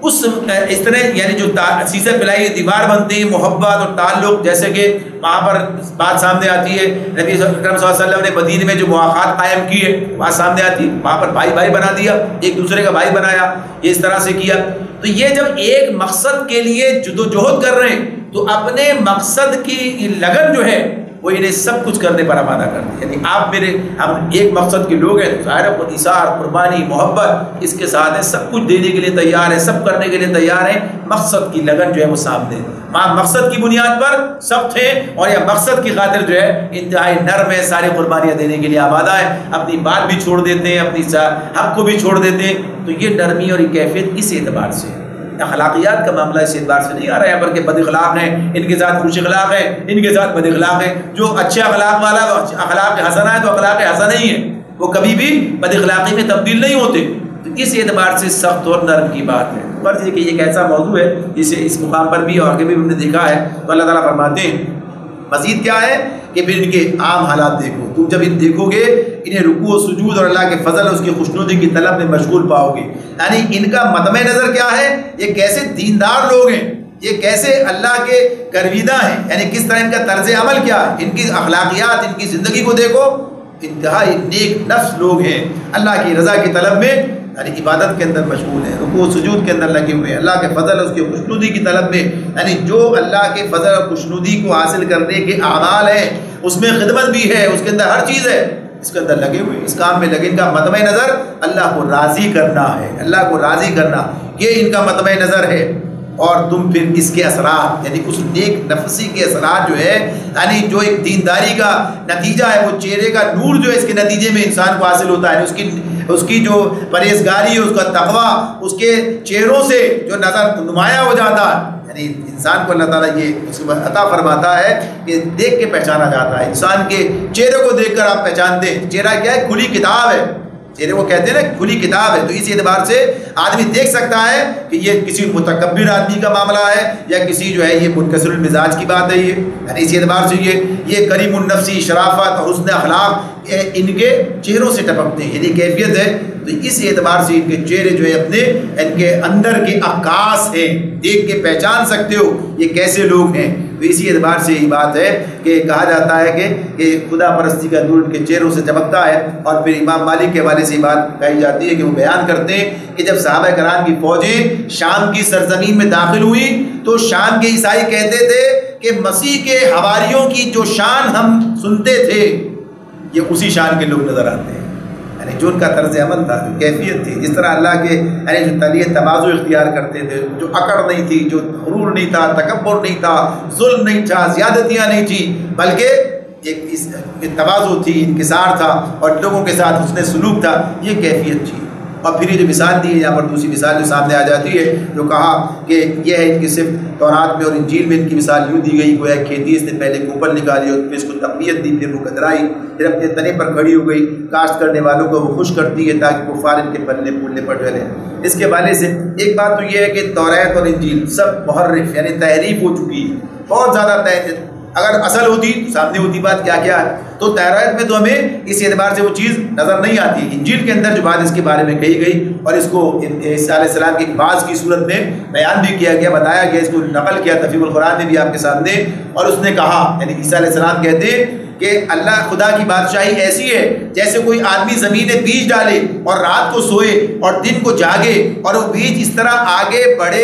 اس طرح یعنی جو سیسے پلائی دیوار بنتی ہے محبت اور تعلق، جیسے کہ وہاں پر بات سامنے آتی ہے نبی اکرم صلی اللہ علیہ وسلم نے مدینے میں جو مواخات قائم کی ہے، بات سامنے آتی ہے وہاں پر بھائی بھائی بنا دیا، ایک دوسرے کا بھائی بنایا، یہ اس طرح سے کیا۔ تو یہ جب ایک مقصد کے لیے جدوجہد کر رہے ہیں تو اپنے مقصد کی لگن جو ہے وہ انہیں سب کچھ کرنے پر آمادہ کرتی ہے۔ یعنی ہم ایک مقصد کے لوگ ہیں، ظاہر ہے ایثار، قربانی، محبت اس کے ساتھ ہے، سب کچھ دینے کے لیے تیار ہے، سب کرنے کے لیے تیار ہیں، مقصد کی لگن جو ہے وہ سامنے، مقصد کی بنیاد پر سب تھے اور یہ مقصد کی خاطر جو ہے انتہائی نرم ہے، ساری قربانیاں دینے کے لیے آمادہ ہے، اپنی بات بھی چھوڑ دیتے ہیں، اپنی حق کو بھی چھوڑ دیتے ہیں۔ تو یہ نرمی اور یہ کیفیت اس اعتبار سے، اخلاقیات کا معاملہ اس اعتبار سے نہیں آ رہا ہے بلکہ بد اخلاق ہیں، ان کے ساتھ خوش اخلاق ہیں، ان کے ساتھ بد اخلاق ہیں۔ جو اچھے اخلاق والا اخلاق حسنہ ہے تو اخلاق حسنہ نہیں ہے، وہ کبھی بھی بد اخلاقی میں تبدیل نہیں ہوتے۔ تو اس اعتبار سے سخت اور نرم کی بات ہے۔ فرض یہ کہ یہ ایک ایسا موضوع ہے جسے اس مقام پر بھی اور آگے بھی ہم نے دیکھا ہے، تو اللہ تعالیٰ فرماتے ہیں مزید کیا ہے کہ پھر ان کے عام حالات دیکھو، تم جب ان دیکھو گے انہیں رکوع و سجود اور اللہ کے فضل اور اس کی خوشنودی کی طلب میں مشغول پاؤ گے۔ یعنی ان کا مطمع نظر کیا ہے، یہ کیسے دیندار لوگ ہیں، یہ کیسے اللہ کے گرویدہ ہیں، یعنی کس طرح ان کا طرز عمل کیا ہے، ان کی اخلاقیات، ان کی زندگی کو دیکھو، انتہائی نیک نفس لوگ ہیں، اللہ کی رضا کی طلب میں یعنی عبادت کے اندر مشغول ہیں، رکوع و سجود کے اندر لگے ہوئے ہیں، اللہ کے فضل اور اس کی خوشنودی کی طلب میں، یعنی جو اللہ کے فضل اور خوشنودی کو حاصل کرنے کے اعمال ہیں اس میں خدمت بھی ہے، اس کے اندر ہر چیز ہے، اس کے اندر لگے ہوئے، اس کام میں لگے۔ ان کا مطمع نظر اللہ کو راضی کرنا ہے، اللہ کو راضی کرنا، یہ ان کا مطمع نظر ہے۔ اور تم پھر اس کے اثرات یعنی اس نیک نفسی کے اثرات جو ہے، یعنی جو ایک دینداری کا نتیجہ ہے، وہ چہرے کا نور جو ہے اس کے نتیجے میں انسان کو حاصل ہوتا ہے، اس کی جو پرہیزگاری ہے، اس کا تقویٰ اس کے چہروں سے جو نظر نمایاں ہو جاتا ہے، یعنی انسان کو اللہ تعالیٰ یہ عطا فرماتا ہے کہ دیکھ کے پہچانا جاتا ہے، انسان کے چہرے کو دیکھ کر آپ پہچانتے ہیں، چہرہ کیا ہے، کھلی کتاب ہے، چہرے کو کہتے ہیں نا کھلی کتاب ہے، تو اسی اعتبار سے آدمی دیکھ سکتا ہے کہ یہ کسی متکبر آدمی کا معاملہ ہے یا کسی جو ہے یہ منکسر المزاج کی بات ہے، یہ یعنی اسی اعتبار سے یہ کریم النفسی، شرافت اور حسن اخلاق ان کے چہروں سے ٹپکتے ہیں، یعنی کیفیت ہے۔ تو اس اعتبار سے ان کے چہرے جو ہے اپنے ان کے اندر کے عکاس ہیں، دیکھ کے پہچان سکتے ہو یہ کیسے لوگ ہیں۔ تو اسی اعتبار سے یہ بات ہے کہ کہا جاتا ہے کہ خدا پرستی کا نور ان کے چہروں سے چمکتا ہے۔ اور پھر امام مالک کے حوالے سے یہ بات کہی جاتی ہے کہ وہ بیان کرتے ہیں کہ جب صحابہ کرام کی فوجیں شام کی سرزمین میں داخل ہوئی تو شام کے عیسائی کہتے تھے کہ مسیح کے حواریوں کی جو شان ہم سنتے تھے یہ اسی شان کے لوگ نظر آتے ہیں، یعنی جو ان کا طرز عمل تھا، جو کیفیت تھی، جس طرح اللہ کے یعنی جو طریقے تواضع اختیار کرتے تھے، جو اکڑ نہیں تھی، جو غرور نہیں تھا، تکبر نہیں تھا، ظلم نہیں تھا، زیادتیاں نہیں تھیں، بلکہ ایک تواضع تھی، انکسار تھا اور لوگوں کے ساتھ حسن سلوک تھا، یہ کیفیت تھی۔ اور پھر یہ جو مثال دی ہے یہاں پر دوسری مثال جو سامنے آ جاتی ہے، جو کہا کہ یہ ہے ان کی صرف تورات میں اور انجیل میں ان کی مثال یوں دی گئی، گویا کھیتی اس نے پہلے کوپل نکالی اور پھر اس کو تقویت دی، پھر وہ کترائی، پھر اپنے تنے پر کھڑی ہو گئی، کاشت کرنے والوں کو وہ خوش کرتی ہے تاکہ کفار ان کے پلنے پھولنے پر ڈلے۔ اس کے حوالے سے ایک بات تو یہ ہے کہ تورات اور انجیل سب محرف یعنی تحریف ہو چکی ہے، بہت زیادہ تحریف، اگر اصل ہوتی تو سامنے ہوتی بات کیا کیا ہے، تو تورات میں تو ہمیں اس اعتبار سے وہ چیز نظر نہیں آتی، انجیل کے اندر جو بات اس کے بارے میں کہی گئی اور اس کو عیسیٰ علیہ السلام کی بعض کی صورت میں بیان بھی کیا گیا، بتایا گیا، اس کو نقل کیا تفہیم القرآن نے بھی آپ کے سامنے، اور اس نے کہا یعنی عیسیٰ علیہ السلام کہتے ہیں کہ اللہ خدا کی بادشاہی ایسی ہے جیسے کوئی آدمی زمین میں بیج ڈالے اور رات کو سوئے اور دن کو جاگے، اور وہ بیج اس طرح آگے بڑھے،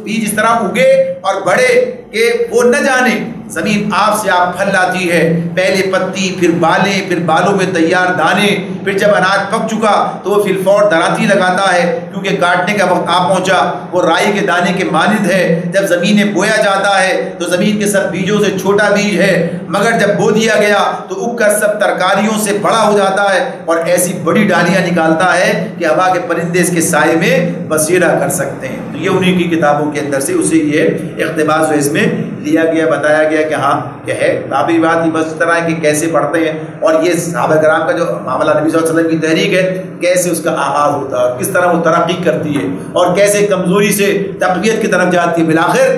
بیج اس طرح اگے اور بڑھے کہ وہ نہ جانے زمین آپ سے آپ پھل لاتی ہے، پہلے پتی، پھر بالیں، پھر بالوں میں تیار دانے، پھر جب اناج پک چکا تو وہ فی الفور دراتی لگاتا ہے کیونکہ کاٹنے کا وقت آ پہنچا، وہ رائی کے دانے کے مانند ہے، جب زمین میں بویا جاتا ہے تو زمین کے سب بیجوں سے چھوٹا بیج ہے، مگر جب بو دیا گیا تو اگ کر سب ترکاریوں سے بڑا ہو جاتا ہے اور ایسی بڑی ڈالیاں نکالتا ہے کہ ہوا کے پرندے اس کے سائے میں بسیرا کر سکتے ہیں۔ تو یہ انہیں کی کتابوں کے اندر سے اسے یہ اقتباس اس میں لیا گیا، بتایا گیا کہ ہاں کہ ہے بابی بات ہی بس اس طرح ہے کہ کیسے پڑھتے ہیں، اور یہ صحابہ کرام کا جو معاملہ نبی صلی اللہ علیہ وسلم کی تحریک ہے کیسے اس کا آغاز ہوتا ہے، کس طرح وہ ترقی کرتی ہے اور کیسے کمزوری سے تقویت کی طرف جاتی ہے، بالآخر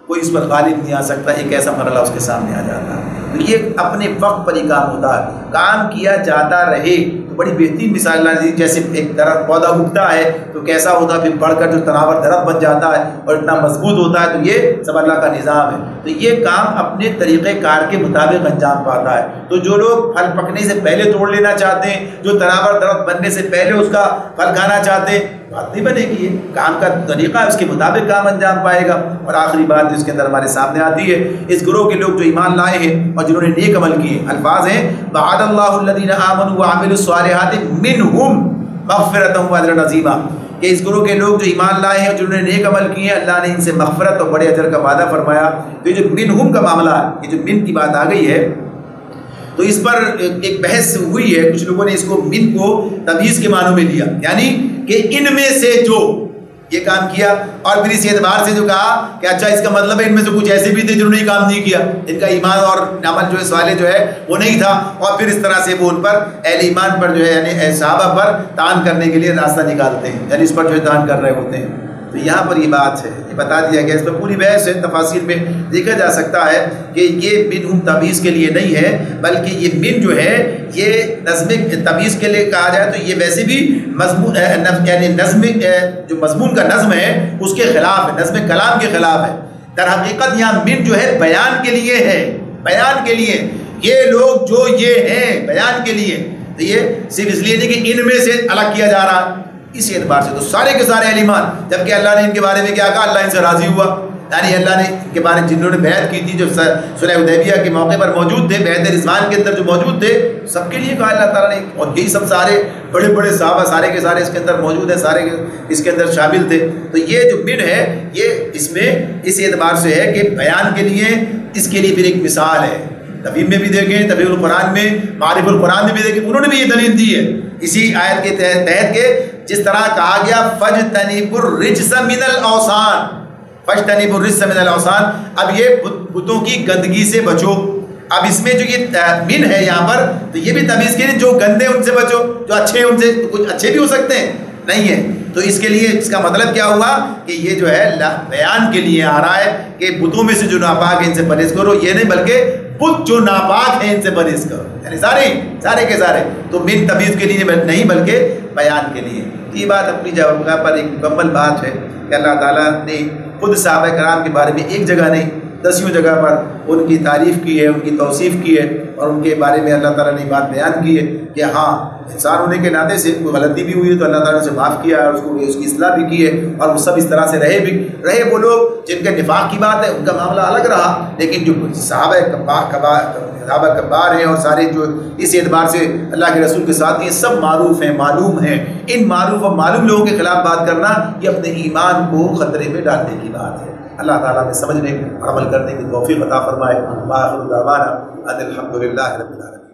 کوئی اس پر غالب نہیں آ سکتا، ایک ایسا مرحلہ اس کے سامنے آ جاتا ہے۔ تو یہ اپنے وقت پر ہی کام ہوتا ہے، کام کیا جاتا رہے تو بڑی بہترین مثال اللہ نے دی، جیسے ایک درخت پودا اگتا ہے تو کیسا ہوتا ہے، پھر بڑھ کر جو تناور درخت بن جاتا ہے اور اتنا مضبوط ہوتا ہے، تو یہ سب اللہ کا نظام ہے۔ تو یہ کام اپنے طریقہ کار کے مطابق انجام پاتا ہے۔ تو جو لوگ پھل پکنے سے پہلے توڑ لینا چاہتے ہیں، جو تناور درخت بننے سے پہلے اس کا پھل کھانا چاہتے ہیں، بات نہیں بنے گی۔ یہ کام کا طریقہ ہے، اس کے مطابق کام انجام پائے گا۔ اور آخری بات جس کے اندر ہمارے سامنے آتی ہے، اس گروہ کے لوگ جو ایمان لائے ہیں اور جنہوں نے نیک عمل کیے، الفاظ ہیں وعد اللہ الذین آمنوا وعملوا الصالحات منہم مغفرۃ واجرا عظیما، کہ اس گروہ کے لوگ جو ایمان لائے ہیں اور جنہوں نے نیک عمل کیے ہیں، اللہ نے ان سے مغفرت اور بڑے اجر کا وعدہ فرمایا۔ تو یہ جو منہم کا معاملہ ہے، یہ جو من کی بات آ گئی ہے، تو اس پر ایک بحث ہوئی ہے۔ کچھ لوگوں نے اس کو من کو تمیز کے معنوں میں لیا، یعنی کہ ان میں سے جو یہ کام کیا، اور پھر اس اعتبار سے جو کہا کہ اچھا اس کا مطلب ہے ان میں سے کچھ ایسے بھی تھے جنہوں نے یہ کام نہیں کیا، ان کا ایمان اور عمل جو ہے صالح جو ہے وہ نہیں تھا، اور پھر اس طرح سے وہ ان پر اہل ایمان پر جو ہے یعنی صحابہ پر طعن کرنے کے لیے راستہ نکالتے ہیں، یعنی اس پر جو ہے طعن کر رہے ہوتے ہیں۔ تو یہاں پر یہ بات ہے، یہ بتا دیا گیا، اس پر پوری بحث ہے، تفاصیل میں دیکھا جا سکتا ہے کہ یہ منہم تمیز کے لیے نہیں ہے، بلکہ یہ من جو ہے یہ نظم تمیز کے لیے کہا جائے تو یہ ویسے بھی مضمون یعنی نظم جو مضمون کا نظم ہے اس کے خلاف ہے، نظم کلام کے خلاف ہے۔ در حقیقت یہاں من جو ہے بیان کے لیے ہے، بیان کے لیے، یہ لوگ جو یہ ہیں بیان کے لیے، تو یہ صرف اس لیے نہیں کہ ان میں سے الگ کیا جا رہا ہے، اسی اعتبار سے تو سارے کے سارے اہل ایمان، جبکہ اللہ نے ان کے بارے میں کیا کہا، اللہ ان سے راضی ہوا، یعنی اللہ نے ان کے بارے میں جنہوں نے بیعت کی تھی، جو صلح حدیبیہ کے موقع پر موجود تھے، بیعت رضوان کے اندر جو موجود تھے، سب کے لیے کہا اللہ تعالیٰ نے، اور یہی سب سارے بڑے بڑے صحابہ سارے کے سارے اس کے اندر موجود ہیں، سارے اس کے اندر شامل تھے۔ تو یہ جو من ہے یہ اس میں اس اعتبار سے ہے کہ بیان کے لیے، اس کے لیے پھر ایک مثال ہے، تفہیم میں بھی دیکھیں، تفہیم القرآن میں، معارف القرآن میں بھی دیکھیں، انہوں نے بھی یہ دلیل دی ہے اسی آیت کے تحت کہ جس طرح کہا گیا فَاجْتَنِبُوا الرِّجْسَ مِنَ الْأَوْثَانِ، فَاجْتَنِبُوا الرِّجْسَ مِنَ الْأَوْثَانِ، اب یہ بتوں کی گندگی سے بچو۔ اب اس میں جو یہ من ہے یہاں پر، تو یہ بھی تمیز کے لیے، جو گندے ان سے بچو، جو اچھے ان سے، کچھ اچھے بھی ہو سکتے ہیں، نہیں ہے، تو اس کے لیے اس کا مطلب کیا ہوا کہ یہ جو ہے بیان کے لیے آ رہا ہے کہ بتوں میں سے جو ناپاک ہے ان سے پرہیز کرو، یہ نہیں بلکہ بت جو ناپاک ہیں ان سے پرہیز کرو، یعنی سارے کے سارے، تو من تمیز کے لیے نہیں بلکہ بیان کے لیے۔ یہ بات اپنی جگہ پر ایک مکمل بات ہے کہ اللہ تعالیٰ نے خود صحابہ کرام کے بارے میں ایک جگہ نہیں 10 جگہ پر ان کی تعریف کی ہے، ان کی توصیف کی ہے، اور ان کے بارے میں اللہ تعالیٰ نے بات بیان کی ہے کہ ہاں انسان ہونے کے ناطے سے کوئی غلطی بھی ہوئی ہے تو اللہ تعالیٰ نے اسے معاف کیا ہے، اس کی اصلاح بھی کی ہے، اور وہ سب اس طرح سے رہے وہ لوگ جن کے نفاق کی بات ہے ان کا معاملہ الگ رہا، لیکن جو صحابہ کبار ہیں اور سارے جو اس اعتبار سے اللہ کے رسول کے ساتھ یہ سب معروف ہیں، معلوم ہیں، ان معروف اور معلوم لوگوں کے خلاف بات کرنا یہ اپنے ایمان کو خطرے میں ڈالنے کی بات ہے۔ اللہ تعالیٰ میں سمجھنے اور عمل کرنے کی توفیق عطا فرمائے۔ وآخر دعوانا ان الحمد للہ رب العالمین۔